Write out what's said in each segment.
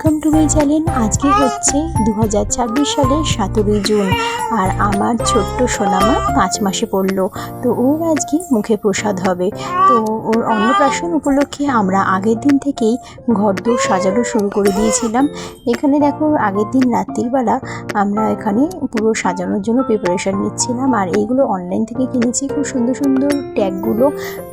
Welcome to my channel. আজকে হচ্ছে 2026 সালের 17 জুন আর আমার ছোট্ট সোনামা 5 মাসে পড়লো। তো ওর আজকে মুখে প্রসাদ হবে। তো ওর অন্নপ্রাশন উপলক্ষে আমরা আগের দিন থেকেই ঘরদোর সাজানো শুরু করে দিয়েছিলাম। এখানে দেখো আগের দিন রাত্রিবেলা আমরা এখানে পুরো সাজানোর জন্য প্রিপারেশান নিচ্ছিলাম। আর এইগুলো অনলাইন থেকে কিনেছি, খুব সুন্দর সুন্দর ট্যাগগুলো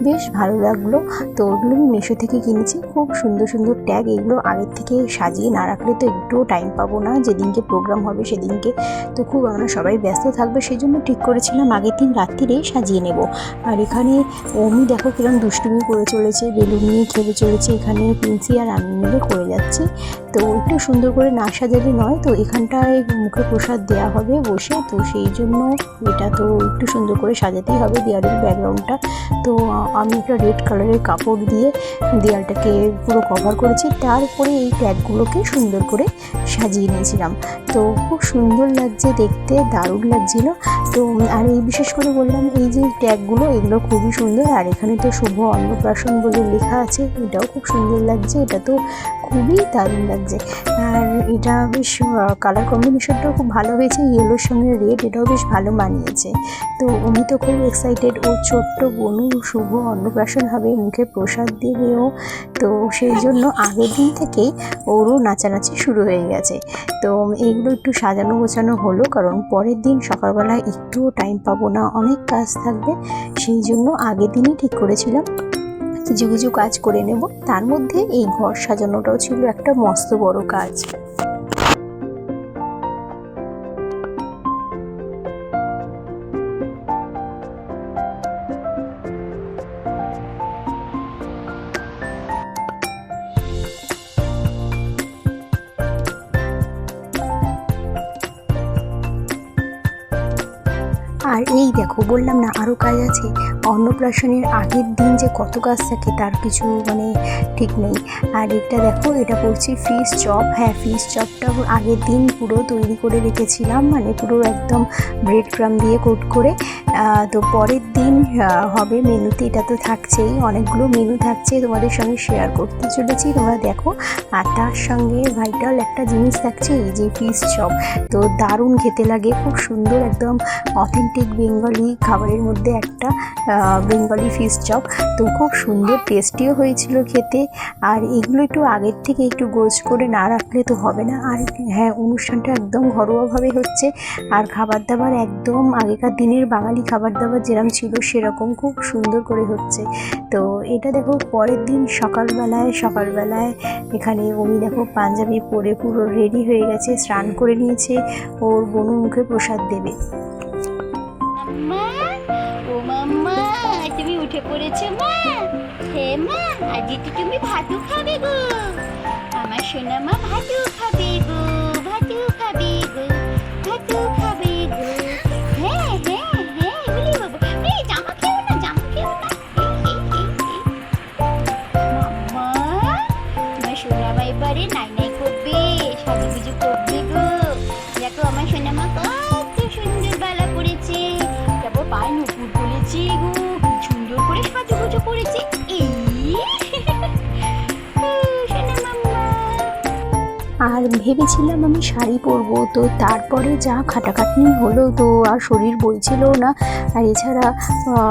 বেশ ভালো লাগলো। তো ওগুলো আমি মিশো থেকে কিনেছি, খুব সুন্দর সুন্দর ট্যাগ। এগুলো আগের থেকে সাজিয়ে না রাখলে তো একটুও টাইম পাবো না, যেদিনকে প্রোগ্রাম হবে সেদিনকে তো খুব আমরা সবাই ব্যস্ত থাকবে, সেই জন্য ঠিক করেছিলাম আগের দিন রাত্রিরেই সাজিয়ে নেব। আর এখানে অমি দেখো কিরম দুষ্টুমি করে চলেছে, বেলুন নিয়ে খেলে চলেছে। এখানে প্রিন্সি আর আমি মিলে করে যাচ্ছি। তো একটু সুন্দর করে না সাজালে নয়, তো এখানটায় মুখে প্রসাদ দেওয়া হবে বসে, তো সেই জন্য এটা তো একটু সুন্দর করে সাজাতেই হবে দেওয়ালের ব্যাকগ্রাউন্ডটা। তো আমি একটা রেড কালারের কাপড় দিয়ে দেওয়ালটাকে পুরো কভার করেছি, তার উপরে এই ট্যাগগুলোকে সুন্দর করে সাজিয়ে নিয়েছিলাম। তো খুব সুন্দর লাগছে দেখতে, দারুণ লাগছিল। তো আর এই বিশেষ করে বললাম এই যে ট্যাগগুলো, এগুলো খুবই সুন্দর। আর এখানে তো শুভ অন্নপ্রাশন বলে লেখা আছে, এটাও খুব সুন্দর লাগছে, এটা তো খুবই দারুণ লাগছে। আর এটা বেশ কালার কম্বিনেশনটাও খুব ভালো হয়েছে, ইয়েলোর সঙ্গে রেড, এটাও বেশ ভালো মানিয়েছে। তো উনি তো খুব এক্সাইটেড, ওর ছোট্ট বোনু শুভ অন্নপ্রাশন হবে, মুখে প্রসাদ দেবেও। তো সেই জন্য আগের দিন থেকেই ওরও নাচানাচি শুরু হয়ে গেছে। তো এইগুলো একটু সাজানো গোছানো হলো, কারণ পরের দিন সকালবেলায় একটুও টাইম পাবো না, অনেক কাজ থাকবে। সেই জন্য আগের দিনই ঠিক করেছিলাম কিছু কিছু কাজ করে নেব। তার মধ্যে এই ঘর সাজানোটাও ছিল একটা মস্ত বড় কাজ। আর এই দেখো বললাম না আরও কাজ আছে, অন্নপ্রাশনের আগের দিন যে কত কাজ থাকে তার কিছু ঠিক নেই। আর এটা দেখো, এটা করছি ফিশ চপ। হ্যাঁ, ফিশ চপটা আগের দিন পুরো তৈরি করে রেখেছিলাম, পুরো একদম ব্রেড ক্রাম দিয়ে কোট করে। তো পরের দিন হবে মেনুতে, এটা তো থাকছেই, অনেকগুলো মেনু থাকছে, তোমাদের সঙ্গে শেয়ার করতে চলেছি, তোমরা দেখো। আর তার সঙ্গে ভাইটাল একটা জিনিস থাকছে, এই যে ফিশ চপ। তো দারুণ খেতে লাগে, খুব সুন্দর, একদম অথেন্টিক বেঙ্গলি খাবারের মধ্যে একটা বেঙ্গলি ফিশ চপ। তো খুব সুন্দর টেস্টিও হয়েছিল খেতে। আর এগুলো একটু আগের থেকে একটু গোছ করে না রাখলে তো হবে না। আর হ্যাঁ, অনুষ্ঠানটা একদম ঘরোয়াভাবে হচ্ছে, আর খাবার দাবার একদম আগেকার দিনের বাঙালি খাবার দাবার যেরকম ছিল সেরকম খুব সুন্দর করে হচ্ছে। তো এটা দেখো পরের দিন সকালবেলায় এখানে উনি দেখো পাঞ্জাবি পরে পুরো রেডি হয়ে গেছে, স্নান করে নিয়েছে, ওর বোনু মুখে প্রসাদ দেবে। মাম্মা তুমি উঠে পড়েছো মা? হে মা, আজ তো তুমি ভাতু খাবে গো, আমার সোনা মা ভাতু খাবে গো, ভাতু খাবে গো, ভাতু খাবে গো। হ্যাঁ হ্যাঁ হ্যাঁ বলি বাবু, এই জামা খেও না, জামা খেও না। মাম্মা, আমার সোনা মা এবারে নাই নাই করবে, সাজুগুজু করবে গো। দেখো আমার সোনা মা কত সুন্দর বালা পড়েছে, তারপর পায়ে নুপুর পড়েছে গো, সুন্দর করে সাজুগুজু করেছে। আর ভেবেছিলাম আমি শাড়ি পরবো, তো তারপরে যা খাটাখাটনি হলো, তো আর শরীর বলছিল না। আর এছাড়া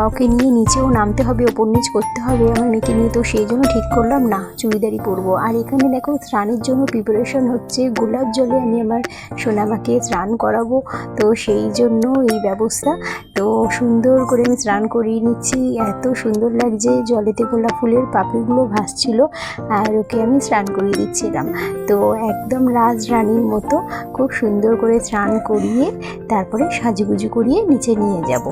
ওকে নিয়ে নিচেও নামতে হবে, ওপর নিচ করতে হবে আমার মেয়েকে নিয়ে, তো সেই জন্য ঠিক করলাম না, চুড়িদারই পরবো। আর এখানে দেখো স্নানের জন্য প্রিপারেশন হচ্ছে, গোলাপ জলে আমি আমার সোনামাকে স্নান করাবো, তো সেই জন্য এই ব্যবস্থা। তো সুন্দর করে আমি স্নান করিয়ে নিচ্ছি, এত সুন্দর লাগছে, জলেতে গোলাপ ফুলের পাপড়িগুলো ভাসছিল, আর ওকে আমি স্নান করিয়ে দিচ্ছিলাম। তো একদম রাজরানীর মতো খুব সুন্দর করে স্নান করিয়ে তারপরে সাজুগুজু করিয়ে নিচে নিয়ে যাব।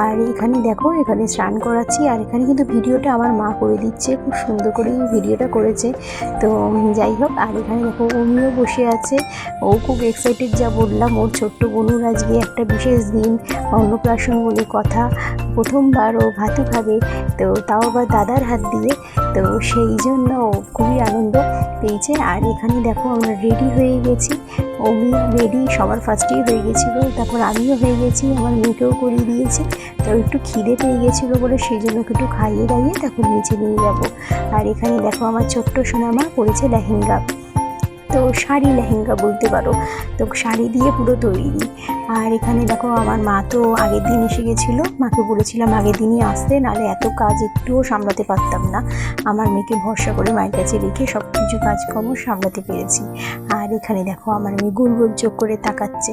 আর এখানে দেখো, এখানে স্নান করাচ্ছি, আর এখানে কিন্তু ভিডিওটা আমার মা করে দিচ্ছে, খুব সুন্দর করে ভিডিওটা করেছে। তো যাই হোক, আর এখানে দেখো উনিও বসে আছে, ও খুব এক্সাইটেড, যা বললাম ওর ছোট্ট বোনুর আজকে একটা বিশেষ দিন, অন্নপ্রাশন বলে কথা, প্রথমবার ও ভাতু খাবে, তো তাও আবার দাদার হাত দিয়ে, তো সেই জন্য খুবই আনন্দ পেয়েছে। আর এখানে দেখো আমরা রেডি হয়ে গেছি, অমি রেডি সবার ফার্স্টেই হয়ে গেছিলো, তারপর আমিও হয়ে গেছি, আমার মেয়েকেও করিয়ে দিয়েছি। তো একটু খিদে পেয়ে গেছিলো বলে সেই জন্য একটু খাইয়ে দাইয়ে তারপর নিচে নিয়ে যাব। আর এখানে দেখো আমার ছোট্ট সোনামা পরেছে লেহেঙ্গা। তো শাড়ি লেহেঙ্গা বলতে পারো, তো শাড়ি দিয়ে পুরো তৈরি। আর এখানে দেখো আমার মা তো আগের দিন এসে গেছিলো, মাকে বলেছিলাম আগের দিনই আসতে, নাহলে এত কাজ একটুও সামলাতে পারতাম না। আমার মেয়েকে ভরসা করে মায়ের কাছে রেখে সব কিছু কাজকর্ম সামলাতে পেরেছি। আর এখানে দেখো আমার মেয়ে গোল গোল চোখ করে তাকাচ্ছে।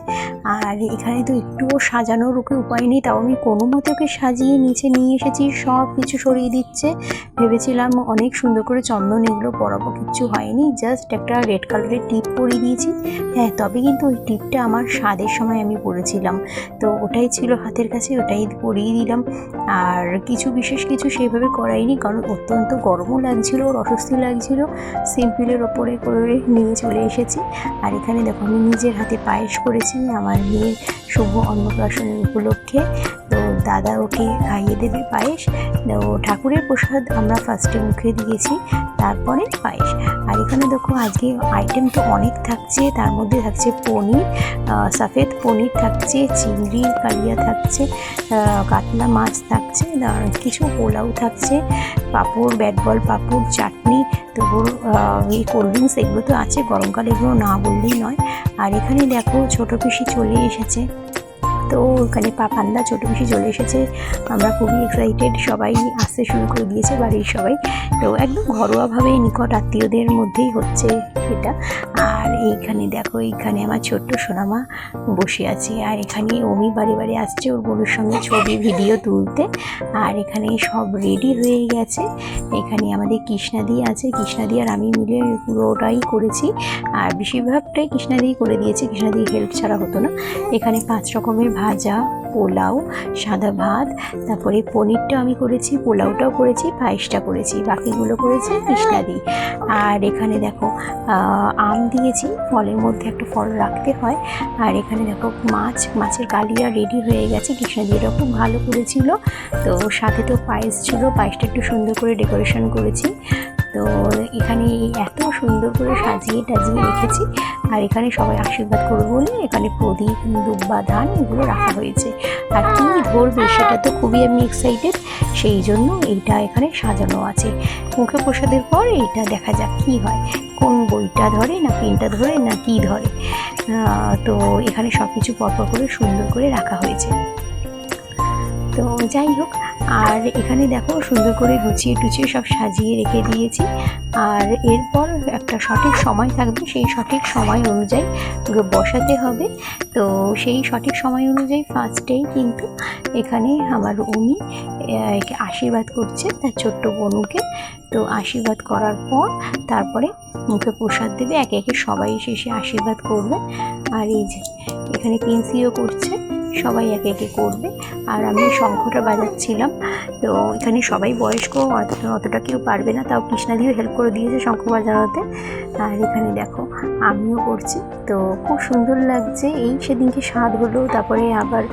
আর এখানে তো একটুও সাজানোর ওকে উপায় নেই, তাও আমি কোনো মতে ওকে সাজিয়ে নিচে নিয়ে এসেছি, সব কিছু সরিয়ে দিচ্ছে। ভেবেছিলাম অনেক সুন্দর করে চন্দন এগুলো পরাবো, কিচ্ছু হয়নি, জাস্ট একটা রেড কালারের টিপ পরিয়ে দিয়েছি। হ্যাঁ, তবে কিন্তু ওই টিপটা আমার স্বাদের সময় আমি পরেছিলাম, তো ওটাই ছিল হাতের কাছে, ওটাই পরিয়ে দিলাম। আর বিশেষ কিছু সেইভাবে করাইনি, কারণ অত্যন্ত গরমও লাগছিল, ওর অস্বস্তি লাগছিল। সিম্পলের ওপরে করে নিয়ে চলে এসেছি। আর এখানে দেখো আমি নিজের হাতে পায়েস করেছি আমার মেয়ের শুভ অন্নপ্রাশনের উপলক্ষে। তো দাদা ওকে খাইয়ে দেবে পায়েস। তো ঠাকুরের প্রসাদ আমরা ফার্স্টে মুখে দিয়েছি, তারপরে পায়েস। আর এখানে দেখো আজকে আইটেম তো অনেক থাকছে, তার মধ্যে থাকছে পনির, সফেদ পনির থাকছে, চিংড়ির কালিয়া থাকছে, কাতলা মাছ থাকছে, কিছু পোলাও থাকছে, পাঁপড়, ব্যাট বল পাঁপড়, চাটনি, তো এই কোল্ড ড্রিঙ্কস এগুলো তো আছে, গরমকালে এগুলো না বললেই নয়। আর এখানে দেখো ছোটো পিসি চলে এসেছে, তো ওখানে পাপান্দা ছোটো পিসি চলে এসেছে। আমরা খুবই এক্সাইটেড, সবাই আসতে শুরু করে দিয়েছে বাড়ির সবাই। তো একদম ঘরোয়াভাবে নিকট আত্মীয়দের মধ্যেই হচ্ছে এটা। আর এইখানে দেখো, এইখানে আমার ছোট্ট সোনামা বসে আছে। আর এখানে অমি বাড়ি বাড়ি আসছে ওর বোনের সঙ্গে ছবি ভিডিও তুলতে। আর এখানে সব রেডি হয়ে গেছে। এখানে আমাদের কৃষ্ণাদি আছে, কৃষ্ণাদি আর আমি মিলে পুরোটাই করেছি। আর বেশিরভাগটাই কৃষ্ণাদি করে দিয়েছে, কৃষ্ণাদি হেল্প ছাড়া হতো না। এখানে 5 রকমের ভাজা, পোলাও, সাদা ভাত, তারপরে পনিরটাও আমি করেছি, পোলাওটাও করেছি, পায়েসটা করেছি, বাকিগুলো করেছি কৃষ্ণাদি। আর এখানে দেখো আম দিয়েছি, ফলের মধ্যে একটা ফল রাখতে হয়। আর এখানে দেখো মাছের কালিয়া রেডি হয়ে গেছে, কৃষ্ণাদিটা খুব ভালো করেছিল। তো সাথে তো পায়েস ছিল, পায়েসটা একটু সুন্দর করে ডেকোরেশন করেছি। তো এখানে এত সুন্দর করে সাজিয়ে টাজিয়ে রেখেছি। আর এখানে সবাই আশীর্বাদ করবে বলে এখানে প্রদীপ, দুব্বা, ধান এগুলো রাখা হয়েছে। আর কী ধরবে সেটা তো খুবই আমি এক্সাইটেড, সেই জন্য এইটা এখানে সাজানো আছে। মুখে প্রসাদের পর এইটা দেখা যাক কী হয়, কোন বইটা ধরে না পেনটা ধরে না কী ধরে। তো এখানে সব কিছু পরপর করে সুন্দর করে রাখা হয়েছে। তো যাই হোক, আর এখানে দেখো সুন্দর করে গুছিয়ে টুচিয়ে সব সাজিয়ে রেখে দিয়েছি। আর এরপর একটা সঠিক সময় থাকবে, সেই সঠিক সময় অনুযায়ী বসাতে হবে। তো সেই সঠিক সময় অনুযায়ী ফার্স্টেই কিন্তু এখানে আমার অমি আশীর্বাদ করছে তার ছোট্ট বোনকে। তো আশীর্বাদ করার পর তারপরে মুখে প্রসাদ দেবে, একে একে সবাই শেষে আশীর্বাদ করবে। আর এই যে এখানে পিন্সিও করছে, সবাই একে একে করবে। আর আমি শঙ্খটা বাজাচ্ছিলাম। তো এখানে সবাই বয়স্ক, অতটা কেউ পারবে না, তাও কৃষ্ণাদিও হেল্প করে দিয়েছে শঙ্খ বাজানোতে। আর এখানে দেখো আমিও করছি, তো খুব সুন্দর লাগছে। এই সেদিনকে স্বাদ হলো, তারপরে আবার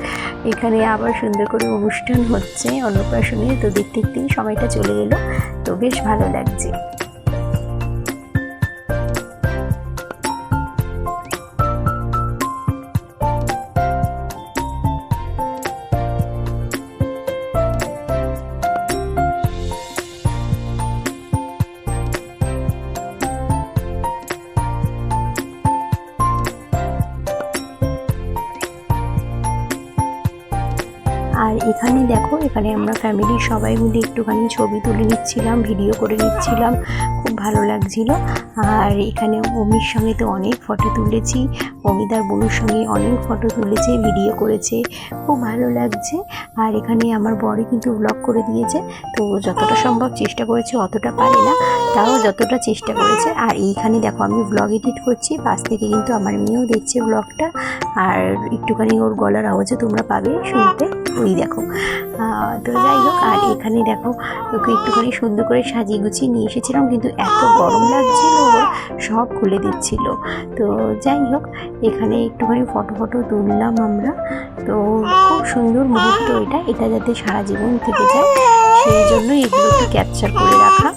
এখানে আবার সুন্দর করে অনুষ্ঠান হচ্ছে অন্নপ্রাশনের। তো দেখতে দেখতেই সময়টা চলে এলো, তো বেশ ভালো লাগছে। আর এখানে দেখো, এখানে আমরা ফ্যামিলির সবাই মিলে একটুখানি ছবি তুলে নিচ্ছিলাম, ভিডিও করে নিচ্ছিলাম, খুব ভালো লাগছিল। আর এখানে অমির সঙ্গে তো অনেক ফটো তুলেছি, অমিতার বোনের সঙ্গে অনেক ফটো তুলেছে, ভিডিও করেছে, খুব ভালো লাগছে। আর এখানে আমার বড়ি কিন্তু ব্লগ করে দিয়েছে, তো যতটা সম্ভব চেষ্টা করেছে, অতটা পারে না, তাও যতটা চেষ্টা করেছে। আর এইখানে দেখো আমি ব্লগ এডিট করছি, পাশ থেকে কিন্তু আমার মেয়েও দেখছে ব্লগটা। আর একটুখানি ওর গলার আওয়াজও তোমরা পাবে শুনতে, ওই দেখো। তো যাই হোক, আর এখানে দেখো ওকে একটুখানি সুন্দর করে সাজিয়ে গুছিয়ে নিয়ে এসেছিলাম, কিন্তু এত গরম লাগছিল সব খুলে দিচ্ছিল। তো যাই হোক, এখানে একটুখানি ফটো তুললাম আমরা। তো খুব সুন্দর মুহূর্ত এটা যাতে সারা জীবন থেকে যায়, সেই জন্য এগুলো একটু ক্যাপচার করে রাখা।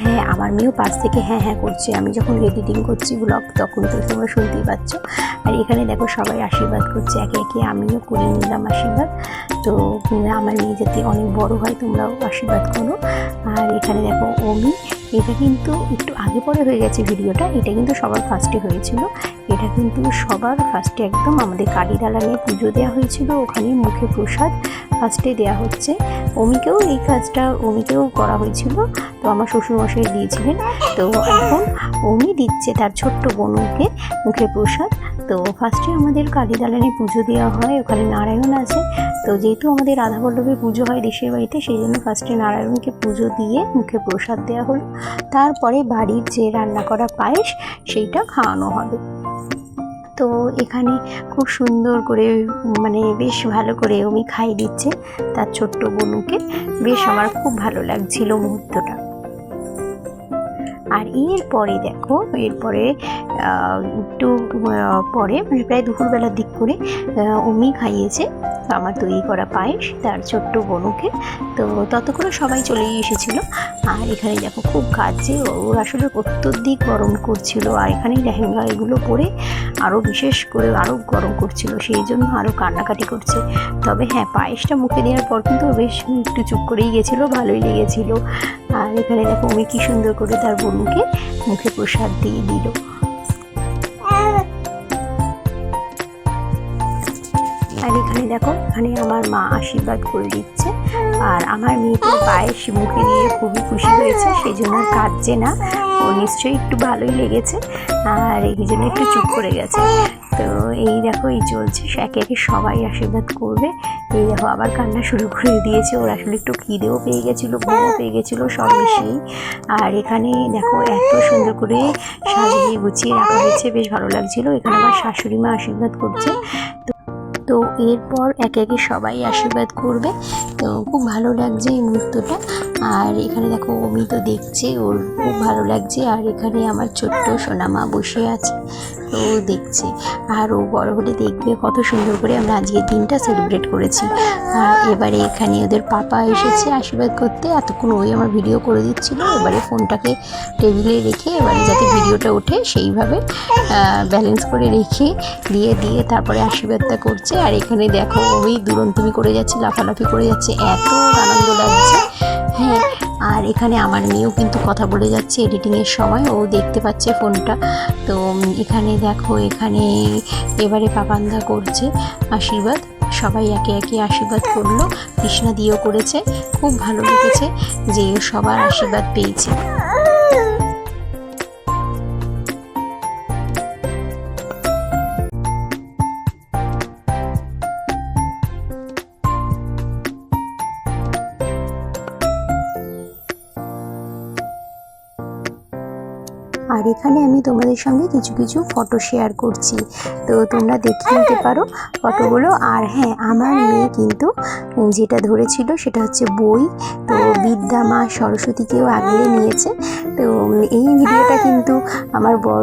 হ্যাঁ, আমার মেয়েও পাশ থেকে হ্যাঁ হ্যাঁ করছে। আমি যখন এডিটিং করছি ব্লগ তখন তো তোমরা শুনতেই পাচ্ছ। আর এখানে দেখো সবাই আশীর্বাদ করছে একে একে, আমিও করে নিলাম আশীর্বাদ। তো আমার মেয়ে যাতে অনেক বড় হয় তোমরাও আশীর্বাদ করো। আর এখানে দেখো অমি, এটা কিন্তু একটু আগে পরে হয়ে গেছে ভিডিওটা, এটা কিন্তু সবার ফার্স্টে হয়েছিল। এটা কিন্তু সবার ফার্স্টে একদম আমাদের কালী দালানে পুজো দেওয়া হয়েছিল, ওখানে মুখে প্রসাদ ফার্স্টে দেওয়া হচ্ছে। অমিকেও এই কাজটা করা হয়েছিল, তো আমার শ্বশুরমশাই দিয়েছিলেন। তো এখন অমি দিচ্ছে তার ছোট্ট বোনকে মুখে প্রসাদ। তো ফার্স্টে আমাদের কালী দালানে পুজো দেওয়া হয়, ওখানে নারায়ণ আছে। তো যেহেতু আমাদের রাধাবল্লভের পুজো হয় দেশের বাড়িতে, সেই জন্য ফার্স্টে নারায়ণকে পুজো দিয়ে মুখে প্রসাদ দেওয়া হলো। তারপরে বাড়ির যে রান্না করা পায়েস সেইটা খাওয়ানো হবে। তো এখানে খুব সুন্দর করে মানে বেশ ভালো করে অমি খাইয়ে দিচ্ছে তার ছোট্ট বোনকে। বেশ আমার খুব ভালো লাগছিল মুহূর্তটা। আর এরপরে দেখো, এরপরে একটু পরে মানে প্রায় দুপুরবেলার দিক করে অমি খাইয়েছে আমার তৈরি করা পায়েস তার ছোট্ট বোনকে। তো ততক্ষণে সবাই চলেই এসেছিলো। আর এখানে দেখো খুব কাজে ওর আসলে অত্যধিক গরম করছিল, আর এখানে লেহেঙ্গা এগুলো পরে আরও বিশেষ করে আরও গরম করছিল, সেই জন্য আরও কান্নাকাটি করছে। তবে হ্যাঁ, পায়েসটা মুখে দেওয়ার পর কিন্তু বেশ একটু চুপ করেই গেছিলো, ভালোই লেগেছিলো। আর এখানে দেখো অমি কি সুন্দর করে তার বোনকে মুখে প্রসাদ দিয়ে দিল। আর এখানে দেখো, এখানে আমার মা আশীর্বাদ করে দিচ্ছে। আর আমার মেয়েকে পায়েস মুখে দিয়ে খুবই খুশি হয়েছে, সেই জন্য আর কাঁদছে না, ও নিশ্চয়ই একটু ভালোই লেগেছে, আর এই জন্য একটু চুপ করে গেছে। তো এই দেখো এই চলছে, একে একে সবাই আশীর্বাদ করবে। এই দেখো আবার কান্না শুরু করে দিয়েছে, ওর আসলে একটু খিদেও পেয়ে গেছিলো, ঘুমও পেয়ে গেছিলো, সব মিশিয়েই। আর এখানে দেখো এত সুন্দর করে সাজিয়ে গুছিয়ে রাখা হয়েছে, বেশ ভালো লাগছিলো। এখানে আমার শাশুড়ি মা আশীর্বাদ করছে। তো এরপর একে একে সবাই আশীর্বাদ করবে। তো খুব ভালো লাগছে এই মুহূর্তটা। আর এখানে দেখো অমি তো দেখছে, ওর খুব ভালো লাগছে। আর এখানে আমার ছোট্ট সোনামা বসে আছে, তো ও দেখছে। আর ও বড় হলে দেখবে কত সুন্দর করে আমরা আজকের দিনটা সেলিব্রেট করেছি। আর এবারে এখানে ওদের পাপা এসেছে আশীর্বাদ করতে, এতক্ষণ ওই আমার ভিডিও করে দিচ্ছিল। এবারে ফোনটাকে টেবিলে রেখে এবারে যাতে ভিডিওটা ওঠে সেইভাবে ব্যালেন্স করে রেখে দিয়ে তারপরে আশীর্বাদটা করছে। আর এখানে দেখো ওই দুরন্তমি করে যাচ্ছে, লাফালাফি করে যাচ্ছে, এত আনন্দ লাগছে। হ্যাঁ, আর এখানে আমার মেয়েও কিন্তু কথা বলে যাচ্ছে এডিটিংয়ের সময়, ও দেখতে পাচ্ছে ফোনটা। তো এখানে দেখো, এখানে এবারে পাপান্দা করছে আশীর্বাদ, সবাই একে একে আশীর্বাদ করলো। কৃষ্ণা দিয়েও করেছে, খুব ভালো লেগেছে যে সবার আশীর্বাদ পেয়েছে। আর এখানে আমি তোমাদের সঙ্গে কিছু কিছু ফটো শেয়ার করছি, তো তোমরা দেখে নিতে পারো ফটোগুলো। আর হ্যাঁ, আমার মেয়ে কিন্তু যেটা ধরেছিল সেটা হচ্ছে বই, তো বিদ্যা মা সরস্বতীকেও আগলে নিয়েছে। তো এই ভিডিওটা কিন্তু আমার বর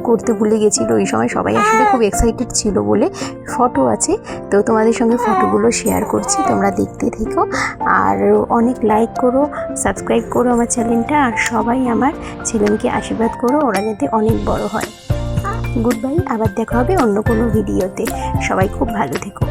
করতে ভুলে গেছিলো, ওই সময় সবাই আসলে খুব এক্সাইটেড ছিল বলে। ফটো আছে, তো তোমাদের সঙ্গে ফটোগুলো শেয়ার করছি, তোমরা দেখতে থেকো। আর অনেক লাইক করো, সাবস্ক্রাইব করো আমার চ্যানেলটা, আর সবাই আমার ছেলেমেয়েকে আশীর্বাদ করো, ওরা যাতে অনেক বড় হয়। গুড বাই, আবার দেখা হবে অন্য কোনো ভিডিওতে। সবাই খুব ভালো থেকো।